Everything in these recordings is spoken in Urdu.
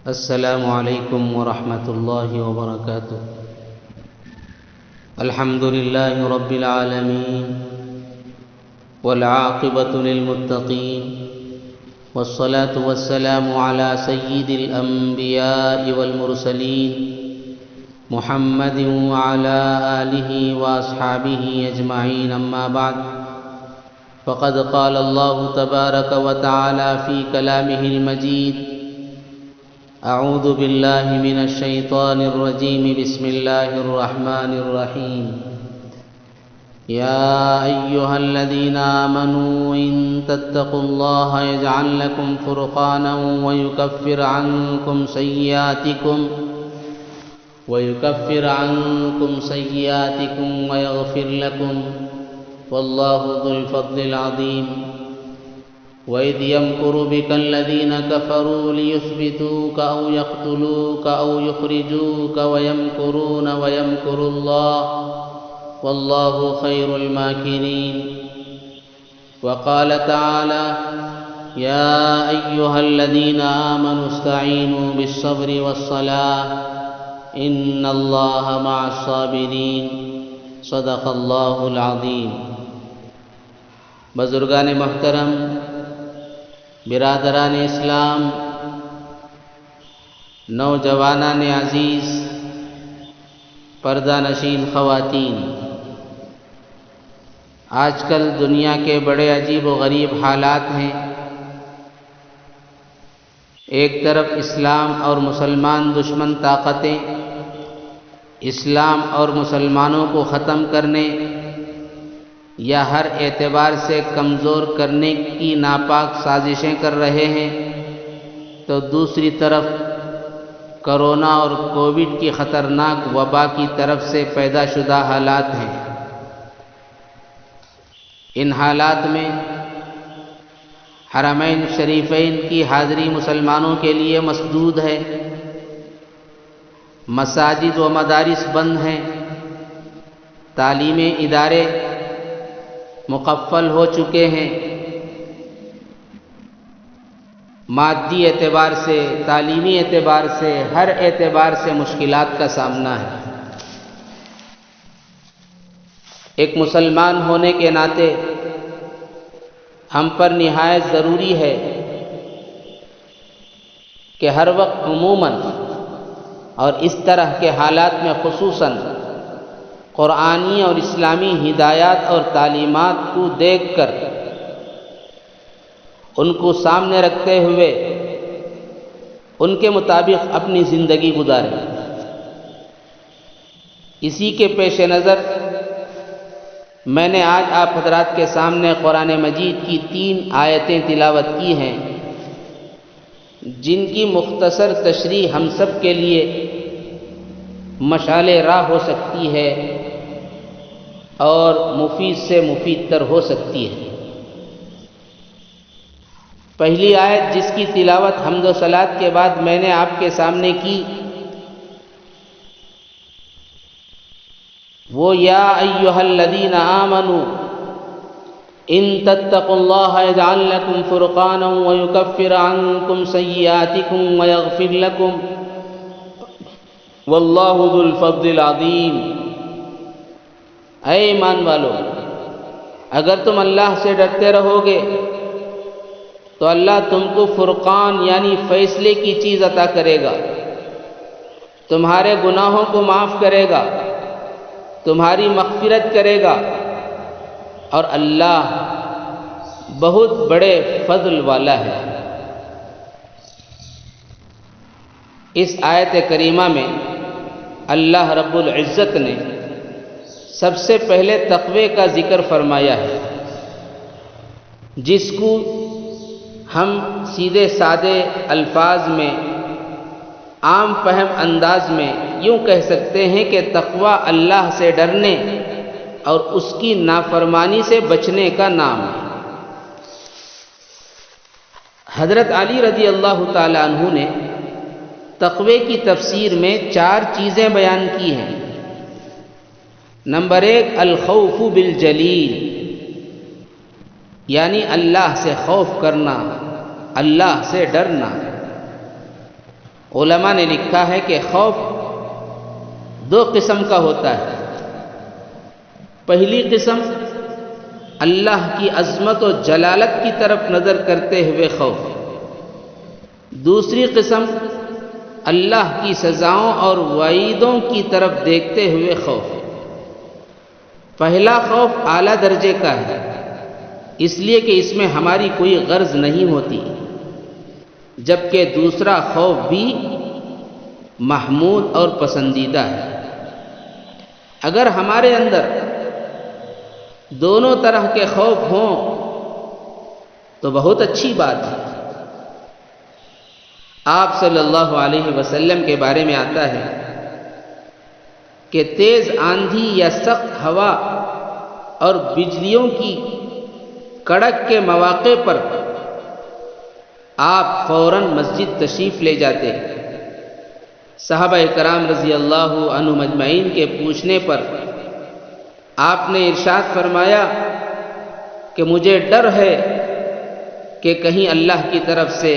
السلام علیکم ورحمۃ اللہ وبرکاتہ۔ الحمد للہ رب العالمین والعاقبۃ للمتقین والصلاة والسلام علی سید الانبیاء والمرسلین محمد وعلی آلہ واصحابہ اجمعین، اما بعد فقد قال اللہ تبارک وتعالی فی کلامہ المجید: اعوذ باللہ من الشیطان الرجیم، بسم اللہ الرحمن الرحیم۔ یا ایہا الذین آمنوا ان تتقوا اللہ یجعل لکم فرقانا ویکفر عنکم سیئاتکم ویغفر لکم واللہ ذو الفضل العظیم۔ وَإِذْ يَمْكُرُ بِكَ الَّذِينَ كَفَرُوا لِيُثْبِتُوكَ أَوْ يَقْتُلُوكَ أَوْ يُخْرِجُوكَ وَيَمْكُرُونَ وَيَمْكُرُ اللَّهُ وَاللَّهُ خَيْرُ الْمَاكِرِينَ۔ وقال تعالى: يَا أَيُّهَا الَّذِينَ آمَنُوا اسْتَعِينُوا بِالصَّبْرِ وَالصَّلَاةِ إِنَّ اللَّهَ مَعَ الصَّابِرِينَ۔ صدق اللہ العظیم۔ بزرگان محترم، برادران اسلام، نوجوانان عزیز، پردہ نشین خواتین، آج کل دنیا کے بڑے عجیب و غریب حالات ہیں۔ ایک طرف اسلام اور مسلمان دشمن طاقتیں اسلام اور مسلمانوں کو ختم کرنے یا ہر اعتبار سے کمزور کرنے کی ناپاک سازشیں کر رہے ہیں، تو دوسری طرف کرونا اور کووڈ کی خطرناک وبا کی طرف سے پیدا شدہ حالات ہیں۔ ان حالات میں حرمین شریفین کی حاضری مسلمانوں کے لیے مسدود ہے، مساجد و مدارس بند ہیں، تعلیمی ادارے مقفل ہو چکے ہیں، مادی اعتبار سے، تعلیمی اعتبار سے، ہر اعتبار سے مشکلات کا سامنا ہے۔ ایک مسلمان ہونے کے ناطے ہم پر نہایت ضروری ہے کہ ہر وقت عموماً اور اس طرح کے حالات میں خصوصاً قرآنی اور اسلامی ہدایات اور تعلیمات کو دیکھ کر ان کو سامنے رکھتے ہوئے ان کے مطابق اپنی زندگی گزاریں۔ اسی کے پیش نظر میں نے آج آپ حضرات کے سامنے قرآن مجید کی 3 آیتیں تلاوت کی ہیں، جن کی مختصر تشریح ہم سب کے لیے مشعل راہ ہو سکتی ہے اور مفید سے مفید تر ہو سکتی ہے۔ پہلی آیت جس کی تلاوت حمد و صلات کے بعد میں نے آپ کے سامنے کی، وہ یا ایھا الذین آمنوا ان تتقوا اللہ یجعل لکم فرقانا ویکفر عنکم سیئاتکم ویغفر لکم واللہ ذو الفضل العظیم۔ اے ایمان والو، اگر تم اللہ سے ڈرتے رہو گے تو اللہ تم کو فرقان یعنی فیصلے کی چیز عطا کرے گا، تمہارے گناہوں کو معاف کرے گا، تمہاری مغفرت کرے گا، اور اللہ بہت بڑے فضل والا ہے۔ اس آیت کریمہ میں اللہ رب العزت نے سب سے پہلے تقوی کا ذکر فرمایا ہے، جس کو ہم سیدھے سادے الفاظ میں عام فہم انداز میں یوں کہہ سکتے ہیں کہ تقوی اللہ سے ڈرنے اور اس کی نافرمانی سے بچنے کا نام ہے۔ حضرت علی رضی اللہ تعالی عنہ نے تقوی کی تفسیر میں 4 چیزیں بیان کی ہیں۔ نمبر 1، الخوف بالجلیل، یعنی اللہ سے خوف کرنا، اللہ سے ڈرنا۔ علماء نے لکھا ہے کہ خوف دو قسم کا ہوتا ہے. پہلی قسم اللہ کی عظمت و جلالت کی طرف نظر کرتے ہوئے خوف. دوسری قسم اللہ کی سزاؤں اور وعیدوں کی طرف دیکھتے ہوئے خوف. پہلا خوف اعلیٰ درجے کا ہے، اس لیے کہ اس میں ہماری کوئی غرض نہیں ہوتی، جبکہ دوسرا خوف بھی محمود اور پسندیدہ ہے. اگر ہمارے اندر دونوں طرح کے خوف ہوں تو بہت اچھی بات ہے. آپ صلی اللہ علیہ وسلم کے بارے میں آتا ہے کہ تیز آندھی یا سخت ہوا اور بجلیوں کی کڑک کے مواقع پر آپ فوراً مسجد تشریف لے جاتے. صحابہ کرام رضی اللہ عنہم اجمعین کے پوچھنے پر آپ نے ارشاد فرمایا کہ مجھے ڈر ہے کہ کہیں اللہ کی طرف سے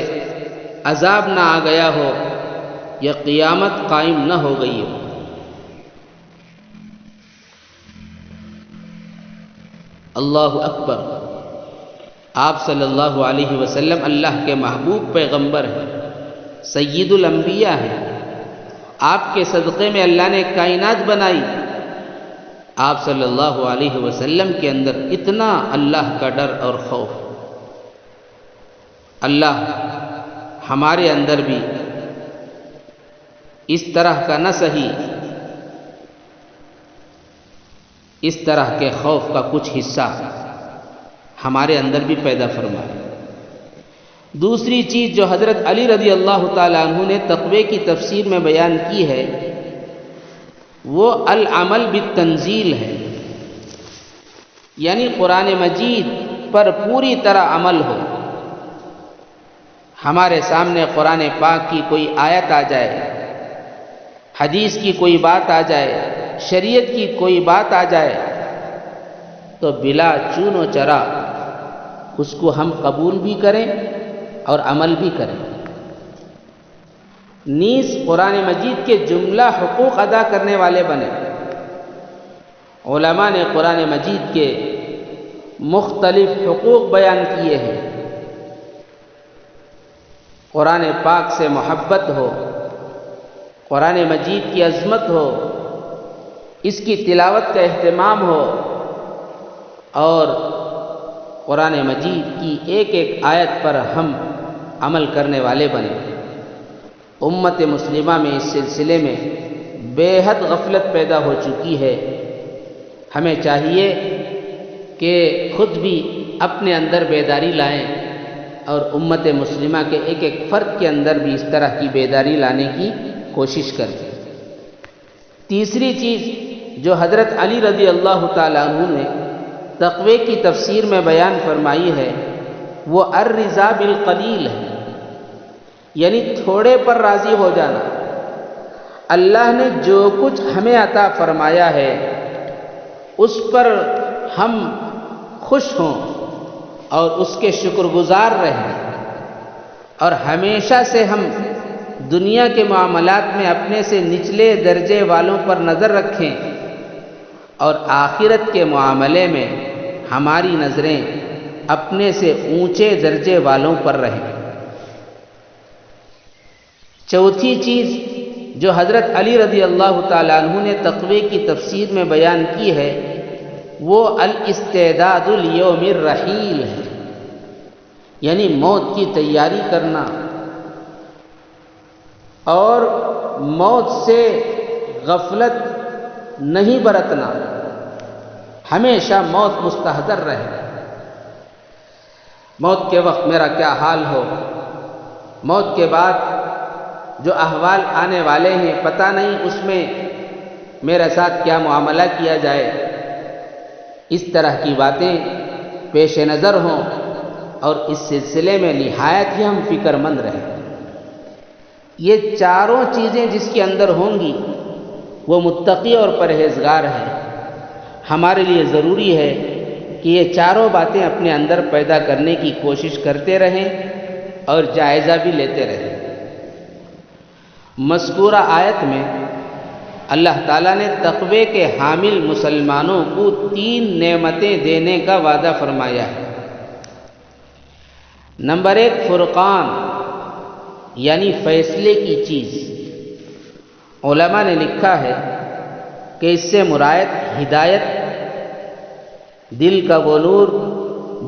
عذاب نہ آ گیا ہو یا قیامت قائم نہ ہو گئی ہو. اللہ اکبر. آپ صلی اللہ علیہ وسلم اللہ کے محبوب پیغمبر ہیں، سید الانبیاء ہیں. آپ کے صدقے میں اللہ نے کائنات بنائی. آپ صلی اللہ علیہ وسلم کے اندر اتنا اللہ کا ڈر اور خوف. اللہ ہمارے اندر بھی اس طرح کا نہ سہی، اس طرح کے خوف کا کچھ حصہ ہمارے اندر بھی پیدا فرمائے. دوسری چیز جو حضرت علی رضی اللہ تعالیٰ عنہ نے تقوی کی تفسیر میں بیان کی ہے وہ العمل بالتنزیل ہے، یعنی قرآن مجید پر پوری طرح عمل ہو. ہمارے سامنے قرآن پاک کی کوئی آیت آ جائے، حدیث کی کوئی بات آ جائے، شریعت کی کوئی بات آ جائے تو بلا چون و چرا اس کو ہم قبول بھی کریں اور عمل بھی کریں. نیز قرآن مجید کے جملہ حقوق ادا کرنے والے بنے. علماء نے قرآن مجید کے مختلف حقوق بیان کیے ہیں. قرآن پاک سے محبت ہو، قرآن مجید کی عظمت ہو، اس کی تلاوت کا اہتمام ہو اور قرآن مجید کی ایک ایک آیت پر ہم عمل کرنے والے بنے. امت مسلمہ میں اس سلسلے میں بے حد غفلت پیدا ہو چکی ہے. ہمیں چاہیے کہ خود بھی اپنے اندر بیداری لائیں اور امت مسلمہ کے ایک ایک فرد کے اندر بھی اس طرح کی بیداری لانے کی کوشش کریں. تیسری چیز جو حضرت علی رضی اللہ تعالیٰ عنہ نے تقوی کی تفسیر میں بیان فرمائی ہے وہ الرضا بالقلیل ہے، یعنی تھوڑے پر راضی ہو جانا. اللہ نے جو کچھ ہمیں عطا فرمایا ہے اس پر ہم خوش ہوں اور اس کے شکر گزار رہیں، اور ہمیشہ سے ہم دنیا کے معاملات میں اپنے سے نچلے درجے والوں پر نظر رکھیں اور آخرت کے معاملے میں ہماری نظریں اپنے سے اونچے درجے والوں پر رہیں. چوتھی چیز جو حضرت علی رضی اللہ تعالیٰ عنہ نے تقوی کی تفسیر میں بیان کی ہے وہ الاستعداد لیوم الرحیل ہے، یعنی موت کی تیاری کرنا اور موت سے غفلت نہیں برتنا. ہمیشہ موت مستحضر رہے. موت کے وقت میرا کیا حال ہو، موت کے بعد جو احوال آنے والے ہیں پتہ نہیں اس میں میرے ساتھ کیا معاملہ کیا جائے. اس طرح کی باتیں پیش نظر ہوں اور اس سلسلے میں نہایت ہی ہم فکر مند رہیں. یہ چاروں چیزیں جس کے اندر ہوں گی وہ متقی اور پرہیزگار ہے. ہمارے لیے ضروری ہے کہ یہ چاروں باتیں اپنے اندر پیدا کرنے کی کوشش کرتے رہیں اور جائزہ بھی لیتے رہیں. مذکورہ آیت میں اللہ تعالیٰ نے تقوی کے حامل مسلمانوں کو 3 نعمتیں دینے کا وعدہ فرمایا ہے۔ نمبر 1 فرقان، یعنی فیصلے کی چیز۔ علماء نے لکھا ہے کہ اس سے مراد ہدایت، دل کا وہ نور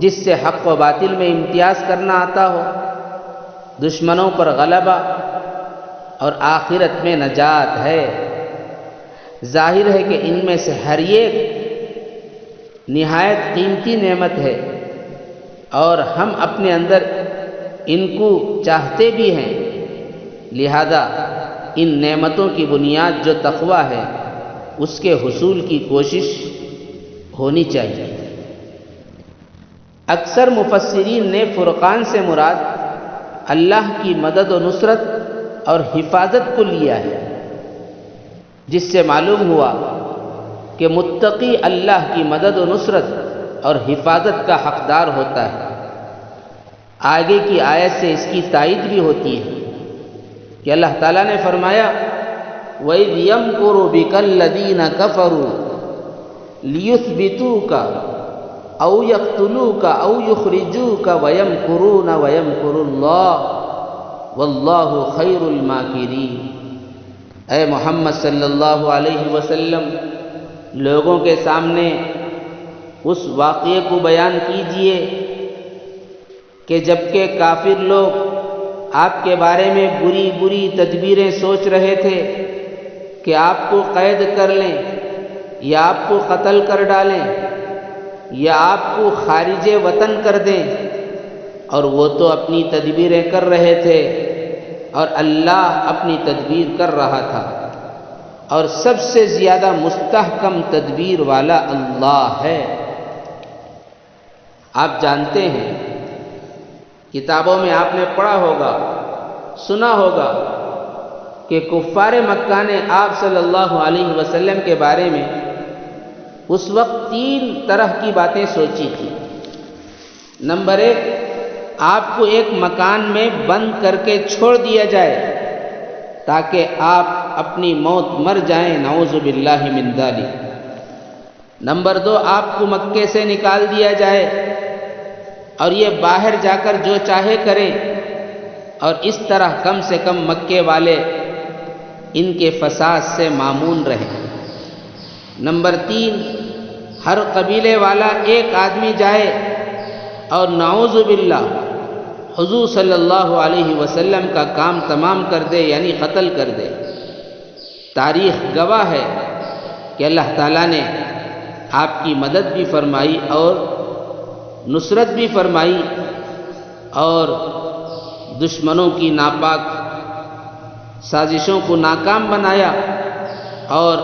جس سے حق و باطل میں امتیاز کرنا آتا ہو، دشمنوں پر غلبہ اور آخرت میں نجات ہے۔ ظاہر ہے کہ ان میں سے ہر ایک نہایت قیمتی نعمت ہے اور ہم اپنے اندر ان کو چاہتے بھی ہیں، لہذا ان نعمتوں کی بنیاد جو تقوی ہے اس کے حصول کی کوشش ہونی چاہیے۔ اکثر مفسرین نے فرقان سے مراد اللہ کی مدد و نصرت اور حفاظت کو لیا ہے، جس سے معلوم ہوا کہ متقی اللہ کی مدد و نصرت اور حفاظت کا حقدار ہوتا ہے۔ آگے کی آیت سے اس کی تائید بھی ہوتی ہے کہ اللہ تعالیٰ نے فرمایا وَإِذْ يَمْكُرُ بِكَ الَّذِينَ كَفَرُوا لِيُثْبِتُوكَ أَوْ يَقْتُلُوكَ أَوْ يُخْرِجُوكَ وَيَمْكُرُونَ وَيَمْكُرُ اللَّهُ وَاللَّهُ خَيْرُ الْمَاكِرِينَ۔ اے محمد صلی اللہ علیہ وسلم، لوگوں کے سامنے اس واقعے کو بیان کیجئے کہ جبکہ کافر لوگ آپ کے بارے میں بری بری تدبیریں سوچ رہے تھے کہ آپ کو قید کر لیں یا آپ کو قتل کر ڈالیں یا آپ کو خارج وطن کر دیں، اور وہ تو اپنی تدبیریں کر رہے تھے اور اللہ اپنی تدبیر کر رہا تھا، اور سب سے زیادہ مستحکم تدبیر والا اللہ ہے۔ آپ جانتے ہیں، کتابوں میں آپ نے پڑھا ہوگا، سنا ہوگا کہ کفار مکہ نے آپ صلی اللہ علیہ وسلم کے بارے میں اس وقت 3 طرح کی باتیں سوچی تھی۔ نمبر 1، آپ کو ایک مکان میں بند کر کے چھوڑ دیا جائے تاکہ آپ اپنی موت مر جائیں، نعوذ باللہ من ذالک۔ نمبر 2، آپ کو مکے سے نکال دیا جائے اور یہ باہر جا کر جو چاہے کریں، اور اس طرح کم سے کم مکے والے ان کے فساد سے معمون رہیں۔ نمبر 3، ہر قبیلے والا ایک آدمی جائے اور نعوذ باللہ حضور صلی اللہ علیہ وسلم کا کام تمام کر دے، یعنی قتل کر دے۔ تاریخ گواہ ہے کہ اللہ تعالیٰ نے آپ کی مدد بھی فرمائی اور نصرت بھی فرمائی، اور دشمنوں کی ناپاک سازشوں کو ناکام بنایا، اور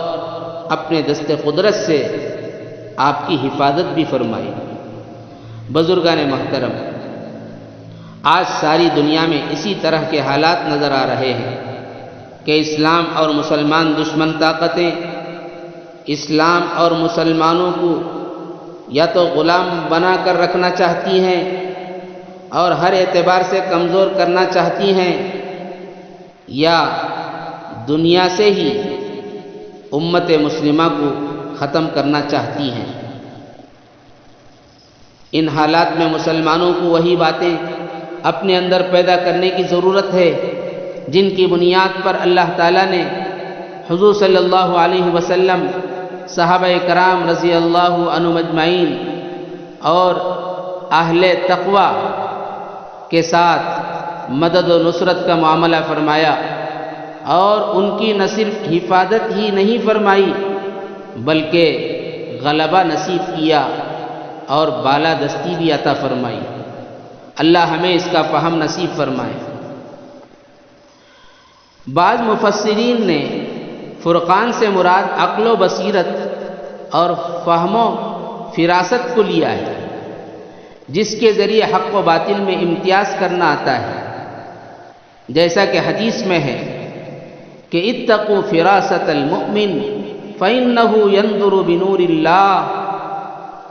اپنے دست قدرت سے آپ کی حفاظت بھی فرمائی۔ بزرگان محترم، آج ساری دنیا میں اسی طرح کے حالات نظر آ رہے ہیں کہ اسلام اور مسلمان دشمن طاقتیں اسلام اور مسلمانوں کو یا تو غلام بنا کر رکھنا چاہتی ہیں اور ہر اعتبار سے کمزور کرنا چاہتی ہیں، یا دنیا سے ہی امت مسلمہ کو ختم کرنا چاہتی ہیں۔ ان حالات میں مسلمانوں کو وہی باتیں اپنے اندر پیدا کرنے کی ضرورت ہے جن کی بنیاد پر اللہ تعالیٰ نے حضور صلی اللہ علیہ وسلم، صحابہ کرام رضی اللہ عنہم اجمعین اور اہل تقوی کے ساتھ مدد و نصرت کا معاملہ فرمایا، اور ان کی نہ صرف حفاظت ہی نہیں فرمائی بلکہ غلبہ نصیب کیا اور بالادستی بھی عطا فرمائی۔ اللہ ہمیں اس کا فہم نصیب فرمائے۔ بعض مفسرین نے فرقان سے مراد عقل و بصیرت اور فہم و فراست کو لیا ہے، جس کے ذریعے حق و باطل میں امتیاز کرنا آتا ہے، جیسا کہ حدیث میں ہے کہ اتقوا فراست المؤمن فإنه ينظر بنور اللہ،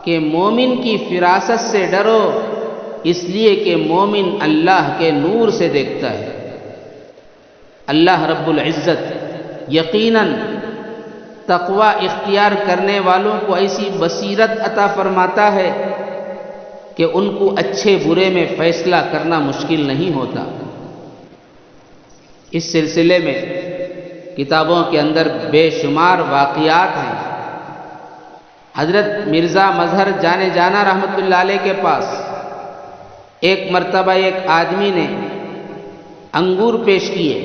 کہ مومن کی فراست سے ڈرو اس لیے کہ مومن اللہ کے نور سے دیکھتا ہے۔ اللہ رب العزت یقیناً تقوی اختیار کرنے والوں کو ایسی بصیرت عطا فرماتا ہے کہ ان کو اچھے برے میں فیصلہ کرنا مشکل نہیں ہوتا۔ اس سلسلے میں کتابوں کے اندر بے شمار واقعات ہیں۔ حضرت مرزا مظہر جانے جانا رحمۃ اللہ علیہ کے پاس ایک مرتبہ ایک آدمی نے انگور پیش کیے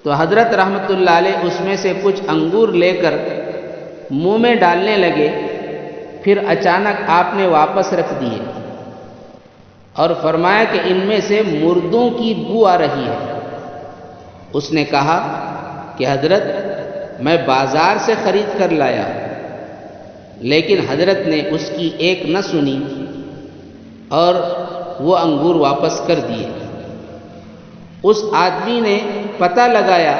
تو حضرت رحمۃ اللہ علیہ اس میں سے کچھ انگور لے کر منہ میں ڈالنے لگے، پھر اچانک آپ نے واپس رکھ دیے اور فرمایا کہ ان میں سے مردوں کی بو آ رہی ہے۔ اس نے کہا کہ حضرت میں بازار سے خرید کر لایا، لیکن حضرت نے اس کی ایک نہ سنی اور وہ انگور واپس کر دیے۔ اس آدمی نے پتہ لگایا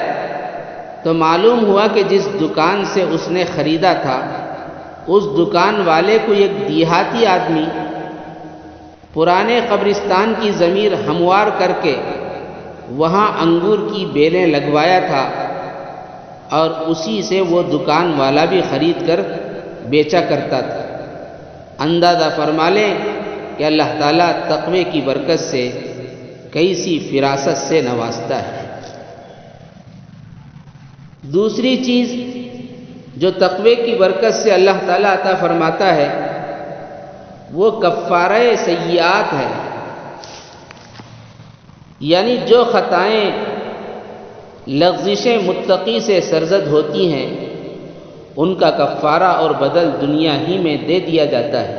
تو معلوم ہوا کہ جس دکان سے اس نے خریدا تھا اس دکان والے کو ایک دیہاتی آدمی پرانے قبرستان کی زمین ہموار کر کے وہاں انگور کی بیلیں لگوایا تھا اور اسی سے وہ دکان والا بھی خرید کر بیچا کرتا تھا۔ اندازہ فرما لیں کہ اللہ تعالیٰ تقوی کی برکت سے کیسی فراست سے نوازتا ہے۔ دوسری چیز جو تقوی کی برکت سے اللہ تعالیٰ عطا فرماتا ہے وہ کفارہ سیئات ہے، یعنی جو خطائیں لغزشیں متقی سے سرزد ہوتی ہیں ان کا کفارہ اور بدل دنیا ہی میں دے دیا جاتا ہے،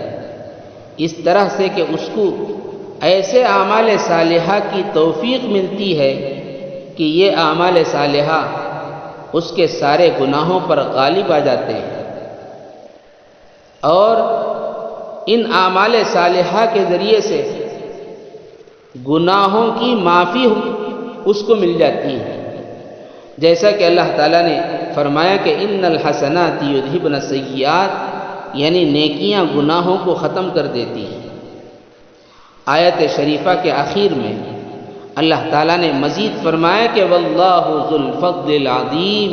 اس طرح سے کہ اس کو ایسے اعمال صالحہ کی توفیق ملتی ہے کہ یہ اعمال صالحہ اس کے سارے گناہوں پر غالب آ جاتے ہیں، اور ان اعمال صالحہ کے ذریعے سے گناہوں کی معافی اس کو مل جاتی ہے، جیسا کہ اللہ تعالیٰ نے فرمایا کہ ان الحسنات یذہبن السیئات، یعنی نیکیاں گناہوں کو ختم کر دیتی ہیں۔ آیت شریفہ کے آخر میں اللہ تعالیٰ نے مزید فرمایا کہ واللہ ذو الفضل العظیم،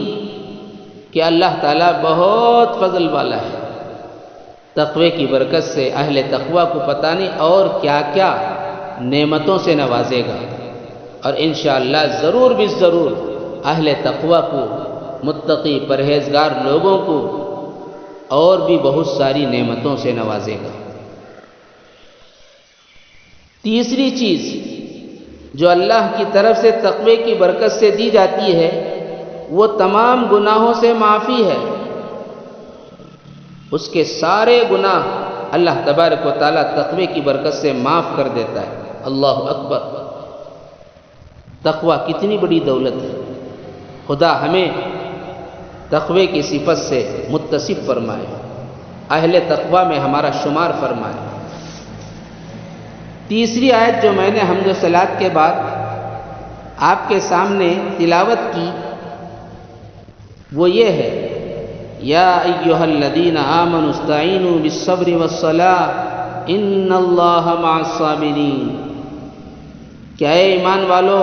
کہ اللہ تعالیٰ بہت فضل والا ہے۔ تقوی کی برکت سے اہل تقوی کو پتہ نہیں اور کیا کیا نعمتوں سے نوازے گا، اور انشاءاللہ ضرور بھی ضرور اہل تقوی کو، متقی پرہیزگار لوگوں کو اور بھی بہت ساری نعمتوں سے نوازے گا۔ تیسری چیز جو اللہ کی طرف سے تقوی کی برکت سے دی جاتی ہے وہ تمام گناہوں سے معافی ہے۔ اس کے سارے گناہ اللہ تبارک و تعالیٰ تقوی کی برکت سے معاف کر دیتا ہے۔ اللہ اکبر! تقوی کتنی بڑی دولت ہے، خدا ہمیں تقوی کی صفت سے متصف فرمائے، اہل تقوی میں ہمارا شمار فرمائے۔ تیسری آیت جو میں نے حمد و صلات کے بعد آپ کے سامنے تلاوت کی وہ یہ ہے، یا ایھا الذین آمنوا استعینوا بالصبر والصلاۃ ان اللہ مع الصابرین، کہ اے ایمان والو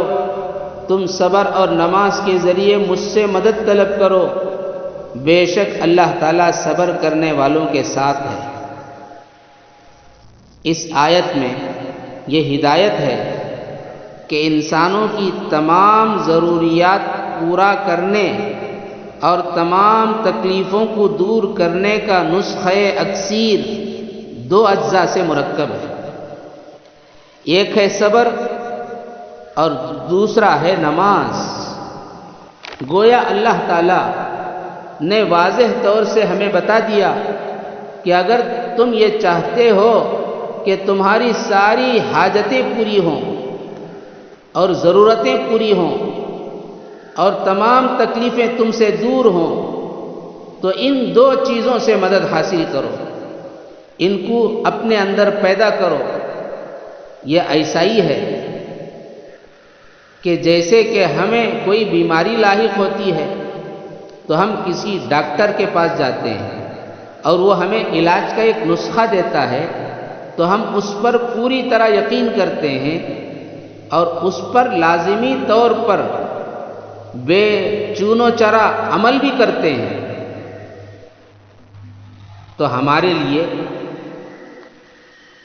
تم صبر اور نماز کے ذریعے مجھ سے مدد طلب کرو، بے شک اللہ تعالیٰ صبر کرنے والوں کے ساتھ ہے۔ اس آیت میں یہ ہدایت ہے کہ انسانوں کی تمام ضروریات پورا کرنے اور تمام تکلیفوں کو دور کرنے کا نسخہ اکسیر دو اجزاء سے مرکب ہے، ایک ہے صبر اور دوسرا ہے نماز۔ گویا اللہ تعالیٰ نے واضح طور سے ہمیں بتا دیا کہ اگر تم یہ چاہتے ہو کہ تمہاری ساری حاجتیں پوری ہوں اور ضرورتیں پوری ہوں اور تمام تکلیفیں تم سے دور ہوں تو ان دو چیزوں سے مدد حاصل کرو، ان کو اپنے اندر پیدا کرو۔ یہ ایسا ہی ہے کہ جیسے کہ ہمیں کوئی بیماری لاحق ہوتی ہے تو ہم کسی ڈاکٹر کے پاس جاتے ہیں اور وہ ہمیں علاج کا ایک نسخہ دیتا ہے تو ہم اس پر پوری طرح یقین کرتے ہیں اور اس پر لازمی طور پر بے چون و چرا عمل بھی کرتے ہیں تو ہمارے لیے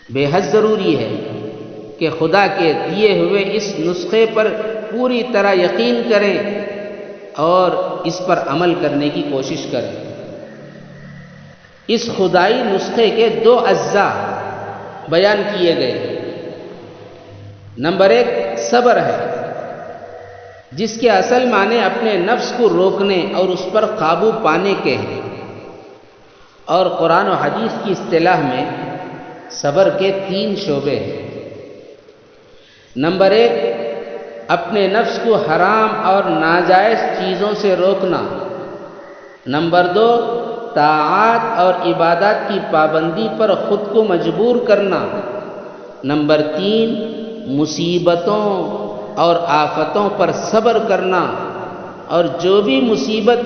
بے حد ضروری ہے کہ خدا کے دیے ہوئے اس نسخے پر پوری طرح یقین کریں اور اس پر عمل کرنے کی کوشش کریں۔ اس خدائی نسخے کے 2 اجزاء بیان کیے گئے۔ نمبر 1 صبر ہے، جس کے اصل معنی اپنے نفس کو روکنے اور اس پر قابو پانے کے ہیں، اور قرآن و حدیث کی اصطلاح میں صبر کے 3 شعبے ہیں۔ نمبر 1 اپنے نفس کو حرام اور ناجائز چیزوں سے روکنا۔ نمبر 2 طاعات اور عبادات کی پابندی پر خود کو مجبور کرنا۔ نمبر 3 مصیبتوں اور آفتوں پر صبر کرنا، اور جو بھی مصیبت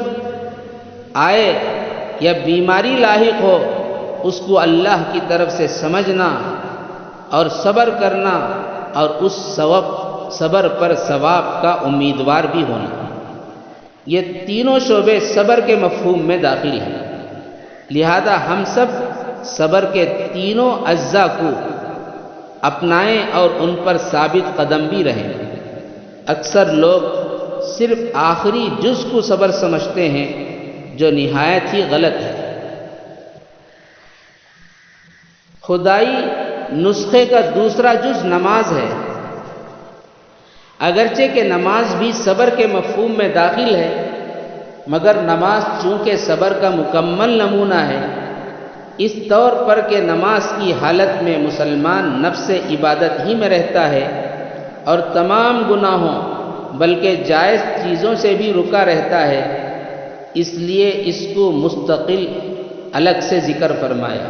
آئے یا بیماری لاحق ہو اس کو اللہ کی طرف سے سمجھنا اور صبر کرنا، اور اس صبر پر ثواب کا امیدوار بھی ہونا۔ یہ تینوں شعبے صبر کے مفہوم میں داخل ہیں، لہذا ہم سب صبر کے تینوں اجزاء کو اپنائیں اور ان پر ثابت قدم بھی رہیں۔ اکثر لوگ صرف آخری جز کو صبر سمجھتے ہیں، جو نہایت ہی غلط ہے۔ خدائی نسخے کا دوسرا جز نماز ہے۔ اگرچہ کہ نماز بھی صبر کے مفہوم میں داخل ہے، مگر نماز چونکہ صبر کا مکمل نمونہ ہے، اس طور پر کہ نماز کی حالت میں مسلمان نفس عبادت ہی میں رہتا ہے اور تمام گناہوں بلکہ جائز چیزوں سے بھی رکا رہتا ہے، اس لیے اس کو مستقل الگ سے ذکر فرمایا۔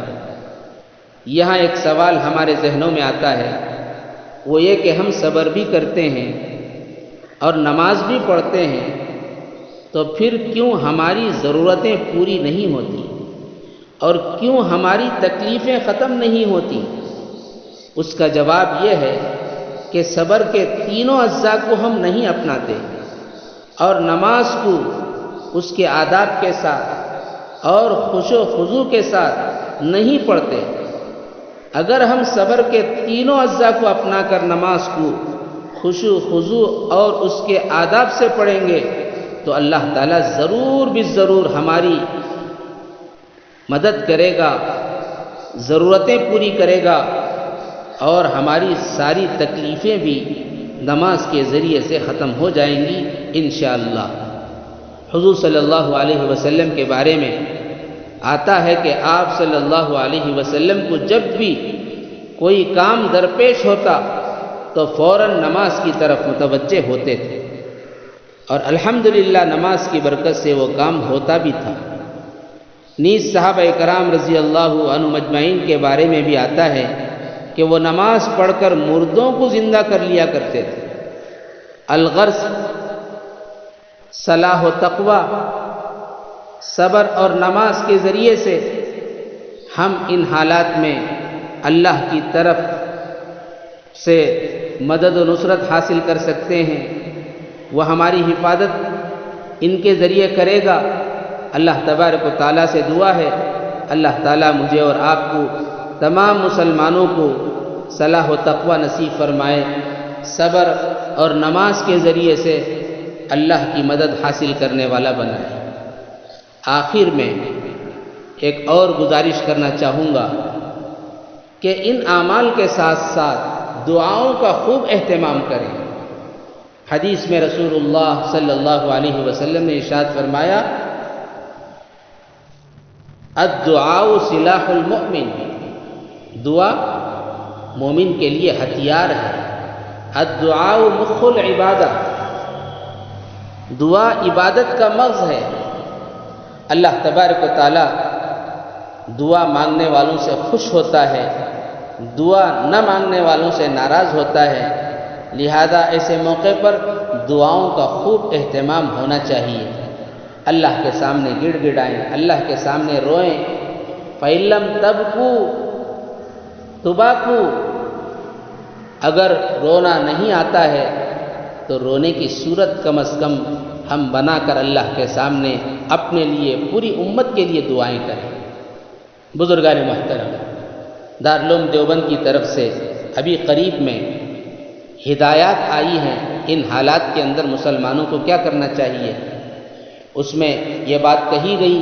یہاں ایک سوال ہمارے ذہنوں میں آتا ہے، وہ یہ کہ ہم صبر بھی کرتے ہیں اور نماز بھی پڑھتے ہیں، تو پھر کیوں ہماری ضرورتیں پوری نہیں ہوتی اور کیوں ہماری تکلیفیں ختم نہیں ہوتی؟ اس کا جواب یہ ہے کہ صبر کے تینوں اجزاء کو ہم نہیں اپناتے اور نماز کو اس کے آداب کے ساتھ اور خشوع و خضوع کے ساتھ نہیں پڑھتے۔ اگر ہم صبر کے تینوں اجزاء کو اپنا کر نماز کو خشوع و خضوع اور اس کے آداب سے پڑھیں گے تو اللہ تعالیٰ ضرور بالضرور ہماری مدد کرے گا، ضرورتیں پوری کرے گا، اور ہماری ساری تکلیفیں بھی نماز کے ذریعے سے ختم ہو جائیں گی انشاءاللہ۔ حضور صلی اللہ علیہ وسلم کے بارے میں آتا ہے کہ آپ صلی اللہ علیہ وسلم کو جب بھی کوئی کام درپیش ہوتا تو فوراً نماز کی طرف متوجہ ہوتے تھے، اور الحمدللہ نماز کی برکت سے وہ کام ہوتا بھی تھا۔ نیز صحابہ کرام رضی اللہ عنہم اجمعین کے بارے میں بھی آتا ہے کہ وہ نماز پڑھ کر مردوں کو زندہ کر لیا کرتے تھے۔ الغرض صلاح و تقوی، صبر اور نماز کے ذریعے سے ہم ان حالات میں اللہ کی طرف سے مدد و نصرت حاصل کر سکتے ہیں۔ وہ ہماری حفاظت ان کے ذریعے کرے گا۔ اللہ تبارک و تعالیٰ سے دعا ہے، اللہ تعالیٰ مجھے اور آپ کو تمام مسلمانوں کو صلاح و تقوی نصیب فرمائے، صبر اور نماز کے ذریعے سے اللہ کی مدد حاصل کرنے والا بنائے۔ آخر میں ایک اور گزارش کرنا چاہوں گا کہ ان اعمال کے ساتھ ساتھ دعاؤں کا خوب اہتمام کریں۔ حدیث میں رسول اللہ صلی اللہ علیہ وسلم نے ارشاد فرمایا، الدعاء سلاح المؤمن، دعا مومن کے لیے ہتھیار ہے۔ الدعاء مخ العبادہ، دعا عبادت کا مغز ہے۔ اللہ تبارک و تعالی دعا مانگنے والوں سے خوش ہوتا ہے، دعا نہ مانگنے والوں سے ناراض ہوتا ہے، لہذا ایسے موقع پر دعاؤں کا خوب اہتمام ہونا چاہیے۔ اللہ کے سامنے گڑ گڑائیں، اللہ کے سامنے روئیں۔ فَإِن لَّمْ تَبْكُوا تُبَاكُوا، اگر رونا نہیں آتا ہے تو رونے کی صورت کم از کم ہم بنا کر اللہ کے سامنے اپنے لیے پوری امت کے لیے دعائیں کریں۔ بزرگان محترم، دارالعلوم دیوبند کی طرف سے ابھی قریب میں ہدایات آئی ہیں، ان حالات کے اندر مسلمانوں کو کیا کرنا چاہیے۔ اس میں یہ بات کہی گئی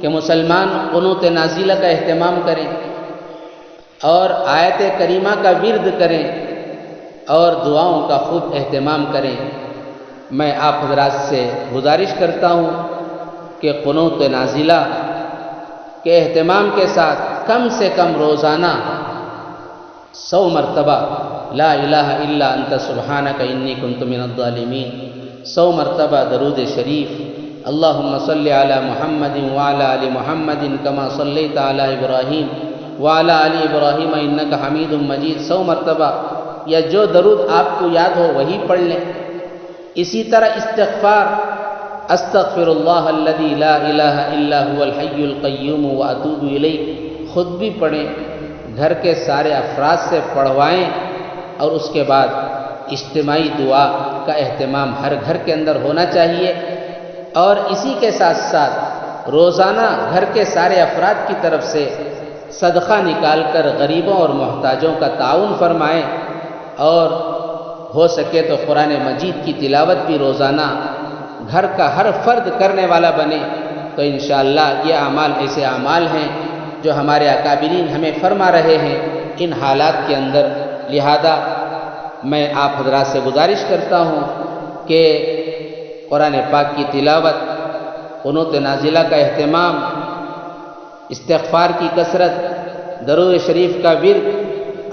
کہ مسلمان قنوت نازلہ کا اہتمام کریں اور آیت کریمہ کا ورد کریں اور دعاؤں کا خوب اہتمام کریں۔ میں آپ حضرات سے گزارش کرتا ہوں کہ قنوت نازلہ کے اہتمام کے ساتھ کم سے کم روزانہ 100 مرتبہ لا الہ الا انت سبحانک انی کنت من الظالمین، 100 مرتبہ درود شریف، اللہم صلی علی محمد وعلی آل محمد کما صلیت علی ابراہیم وعلی آل ابراہیم انک حمید مجید، 100 مرتبہ یا جو درود آپ کو یاد ہو وہی پڑھ لیں۔ اسی طرح استغفار، استغفر اللہ الذی لا الہ الا هو الحی القیوم واتوب الیہ، خود بھی پڑھیں، گھر کے سارے افراد سے پڑھوائیں، اور اس کے بعد اجتماعی دعا کا اہتمام ہر گھر کے اندر ہونا چاہیے۔ اور اسی کے ساتھ ساتھ روزانہ گھر کے سارے افراد کی طرف سے صدقہ نکال کر غریبوں اور محتاجوں کا تعاون فرمائیں، اور ہو سکے تو قرآن مجید کی تلاوت بھی روزانہ گھر کا ہر فرد کرنے والا بنے، تو انشاءاللہ یہ اعمال ایسے اعمال ہیں جو ہمارے اکابرین ہمیں فرما رہے ہیں ان حالات کے اندر۔ لہذا میں آپ حضرات سے گزارش کرتا ہوں کہ قرآن پاک کی تلاوت، قنوت نازلہ کا اہتمام، استغفار کی کثرت، درود شریف کا ورد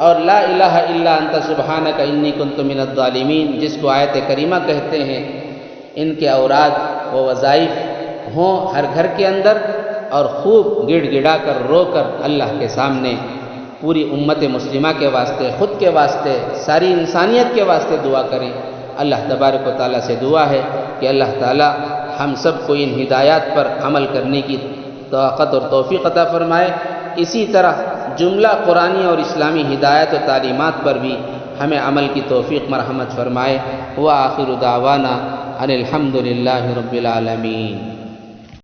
اور لا الہ الا انت سبحانک انی کنت من الظالمین، جس کو آیت کریمہ کہتے ہیں، ان کے اوراد و وظائف ہوں ہر گھر کے اندر، اور خوب گڑ گڑا کر رو کر اللہ کے سامنے پوری امت مسلمہ کے واسطے، خود کے واسطے، ساری انسانیت کے واسطے دعا کریں۔ اللہ تبارک و تعالیٰ سے دعا ہے کہ اللہ تعالیٰ ہم سب کو ان ہدایات پر عمل کرنے کی طاقت اور توفیق عطا فرمائے۔ اسی طرح جملہ قرآنی اور اسلامی ہدایت و تعلیمات پر بھی ہمیں عمل کی توفیق مرحمت فرمائے۔ وآخر دعوانا ان الحمد للہ رب العالمین۔